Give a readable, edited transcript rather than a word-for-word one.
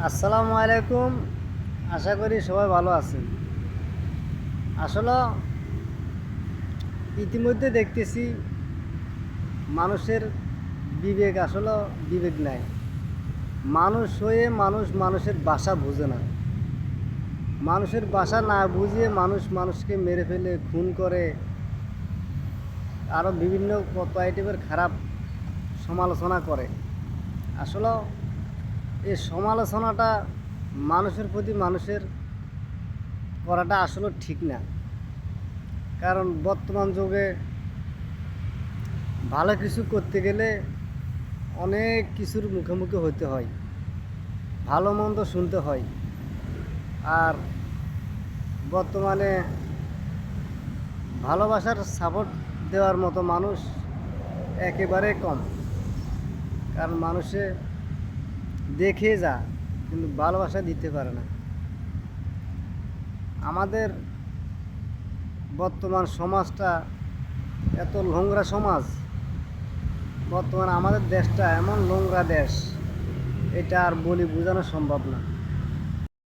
আসসালামু আলাইকুম। আশা করি সবাই ভালো আছেন। আসলে ইতিমধ্যে দেখতেছি মানুষের বিবেক আসলে বিবেক নাই। মানুষ হয়ে মানুষ মানুষের ভাষা বুঝে না। মানুষের ভাষা না বুঝিয়ে মানুষ মানুষকে মেরে ফেলে, খুন করে, আরও বিভিন্ন কত আইটেমের খারাপ সমালোচনা করে। আসলে এই সমালোচনাটা মানুষের প্রতি মানুষের করাটা আসলে ঠিক না। কারণ বর্তমান যুগে ভালো কিছু করতে গেলে অনেক কিছুর মুখোমুখি হতে হয়, ভালো মন্দ শুনতে হয়। আর বর্তমানে ভালোবাসার সাপোর্ট দেওয়ার মতো মানুষ একেবারে কম। কারণ মানুষে দেখে যা, কিন্তু ভালোবাসা দিতে পারে না। আমাদের বর্তমান সমাজটা এত নোংরা সমাজ। বর্তমানে আমাদের দেশটা এমন নোংরা দেশ, এটা আর বলি বোঝানো সম্ভব না।